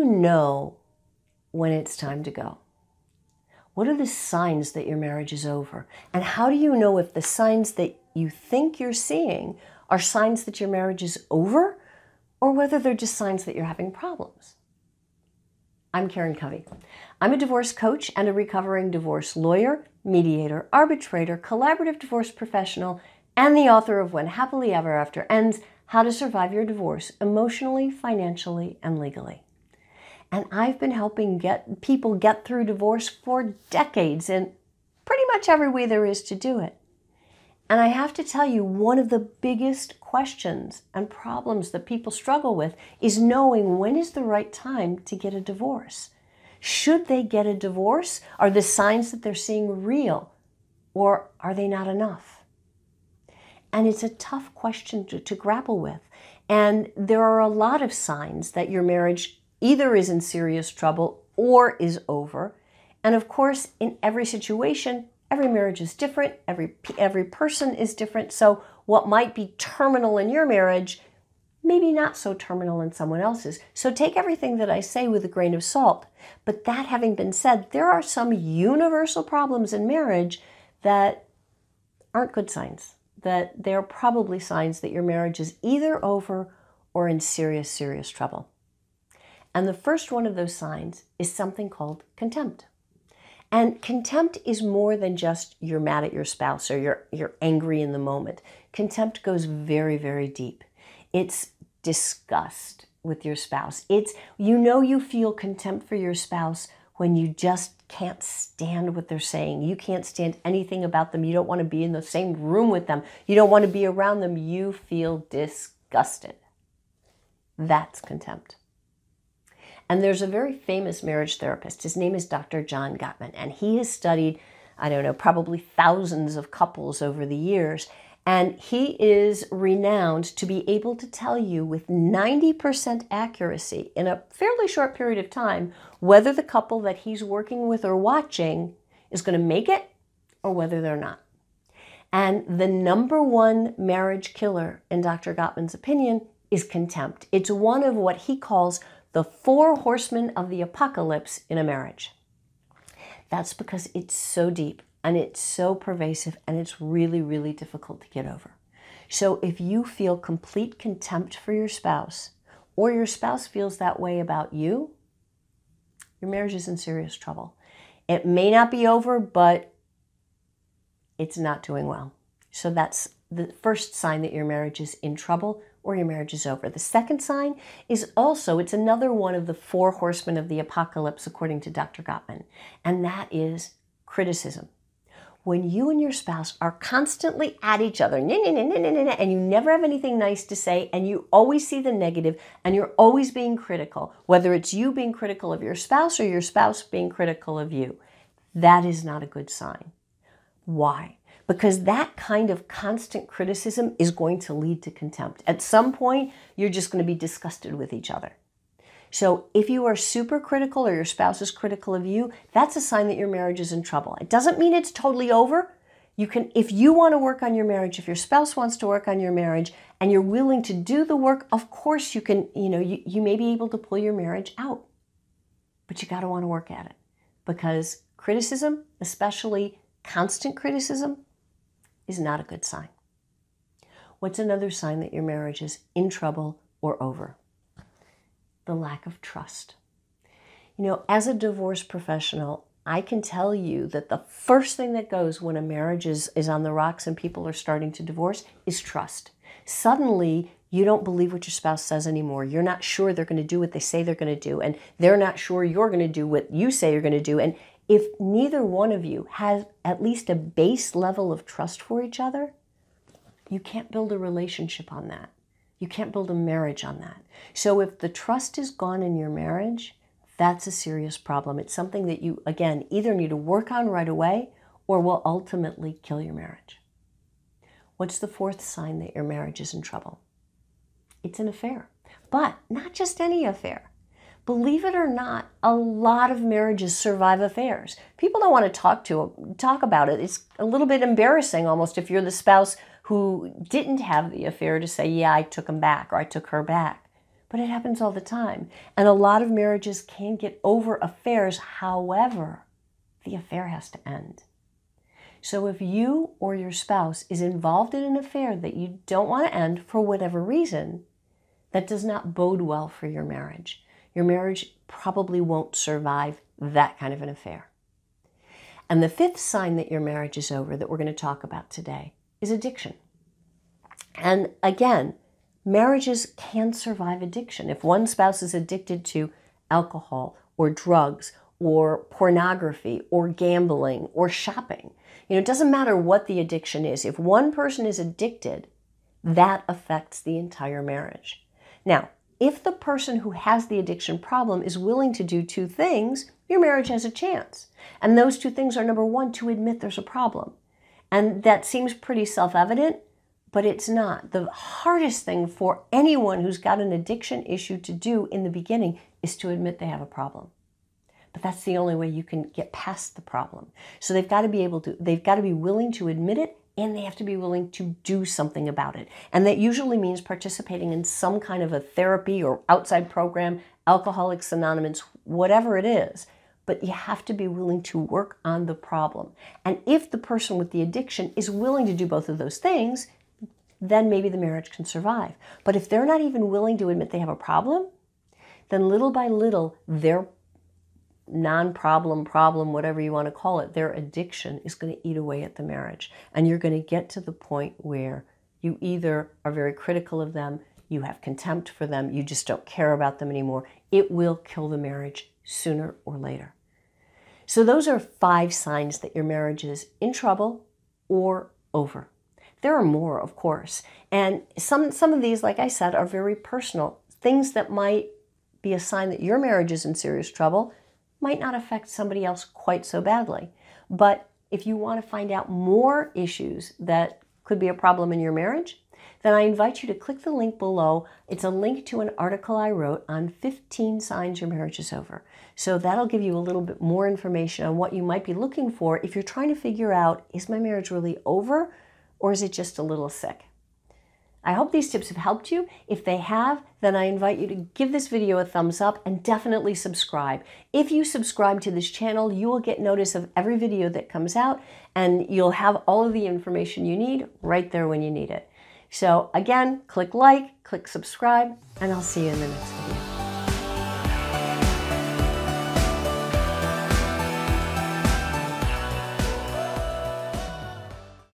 know when it's time to go? What are the signs that your marriage is over? And how do you know if the signs that you think you're seeing are signs that your marriage is over, or whether they're just signs that you're having problems? I'm Karen Covey. I'm a divorce coach and a recovering divorce lawyer, mediator, arbitrator, collaborative divorce professional, and the author of When Happily Ever After Ends, How to Survive Your Divorce Emotionally, Financially, and Legally. And I've been helping people get through divorce for decades in pretty much every way there is to do it. And I have to tell you, one of the biggest questions and problems that people struggle with is knowing when is the right time to get a divorce. Should they get a divorce? Are the signs that they're seeing real, or are they not enough? And it's a tough question to grapple with. And there are a lot of signs that your marriage either is in serious trouble or is over. And of course, in every situation, every marriage is different. Every person is different. So what might be terminal in your marriage, maybe not so terminal in someone else's. So take everything that I say with a grain of salt. But that having been said, there are some universal problems in marriage that aren't good signs, that they're probably signs that your marriage is either over or in serious, serious trouble. And the first one of those signs is something called contempt. And contempt is more than just you're mad at your spouse or you're angry in the moment. Contempt goes very, very deep. It's disgust with your spouse. You feel contempt for your spouse when you just can't stand what they're saying. You can't stand anything about them. You don't want to be in the same room with them. You don't want to be around them. You feel disgusted. That's contempt. And there's a very famous marriage therapist. His name is Dr. John Gottman, and he has studied, probably thousands of couples over the years. And he is renowned to be able to tell you with 90% accuracy in a fairly short period of time whether the couple that he's working with or watching is going to make it or whether they're not. And the number one marriage killer, in Dr. Gottman's opinion, is contempt. It's one of what he calls the 4 horsemen of the apocalypse in a marriage. That's because it's so deep and it's so pervasive and it's really, really difficult to get over. So if you feel complete contempt for your spouse, or your spouse feels that way about you, your marriage is in serious trouble. It may not be over, but it's not doing well. So that's the first sign that your marriage is in trouble or your marriage is over. The second sign is also, it's another one of the 4 horsemen of the apocalypse, according to Dr. Gottman, and that is criticism. When you and your spouse are constantly at each other, and you never have anything nice to say, and you always see the negative, and you're always being critical, whether it's you being critical of your spouse or your spouse being critical of you, that is not a good sign. Why? Because that kind of constant criticism is going to lead to contempt. At some point, you're just going to be disgusted with each other. So if you are super critical or your spouse is critical of you, that's a sign that your marriage is in trouble. It doesn't mean it's totally over. If you want to work on your marriage, if your spouse wants to work on your marriage, and you're willing to do the work, of course you can, you may be able to pull your marriage out. But you got to want to work at it. Because criticism, especially constant criticism, is not a good sign. What's another sign that your marriage is in trouble or over? The lack of trust. As a divorce professional, I can tell you that the first thing that goes when a marriage is on the rocks and people are starting to divorce is trust. Suddenly, you don't believe what your spouse says anymore. You're not sure they're going to do what they say they're going to do, and they're not sure you're going to do what you say you're going to do. And if neither one of you has at least a base level of trust for each other, you can't build a relationship on that. You can't build a marriage on that. So if the trust is gone in your marriage, that's a serious problem. It's something that you, again, either need to work on right away or will ultimately kill your marriage. What's the 4th sign that your marriage is in trouble? It's an affair. But not just any affair. Believe it or not, a lot of marriages survive affairs. People don't want to talk about it. It's a little bit embarrassing almost if you're the spouse who didn't have the affair to say, yeah, I took him back or I took her back. but it happens all the time. And a lot of marriages can get over affairs. However, the affair has to end. So if you or your spouse is involved in an affair that you don't want to end for whatever reason, that does not bode well for your marriage. Your marriage probably won't survive that kind of an affair. And the fifth sign that your marriage is over that we're going to talk about today is addiction. And again, marriages can survive addiction. If one spouse is addicted to alcohol or drugs or pornography or gambling or shopping, it doesn't matter what the addiction is. If one person is addicted, that affects the entire marriage. Now, if the person who has the addiction problem is willing to do two things, your marriage has a chance. And those two things are, number one, to admit there's a problem. And that seems pretty self-evident, but it's not. The hardest thing for anyone who's got an addiction issue to do in the beginning is to admit they have a problem. But that's the only way you can get past the problem. So they've got to be willing to admit it, and they have to be willing to do something about it. And that usually means participating in some kind of a therapy or outside program, Alcoholics Anonymous, whatever it is. But you have to be willing to work on the problem. And if the person with the addiction is willing to do both of those things, then maybe the marriage can survive. But if they're not even willing to admit they have a problem, then little by little, their non-problem, whatever you want to call it, their addiction is going to eat away at the marriage. And you're going to get to the point where you either are very critical of them, you have contempt for them, you just don't care about them anymore. It will kill the marriage sooner or later. So those are 5 signs that your marriage is in trouble or over. There are more, of course. And some of these, like I said, are very personal. Things that might be a sign that your marriage is in serious trouble might not affect somebody else quite so badly. But if you want to find out more issues that could be a problem in your marriage, then I invite you to click the link below. It's a link to an article I wrote on 15 signs your marriage is over. So that'll give you a little bit more information on what you might be looking for if you're trying to figure out, is my marriage really over or is it just a little sick? I hope these tips have helped you. If they have, then I invite you to give this video a thumbs up and definitely subscribe. If you subscribe to this channel, you will get notice of every video that comes out and you'll have all of the information you need right there when you need it. So again, click like, click subscribe, and I'll see you in the next one.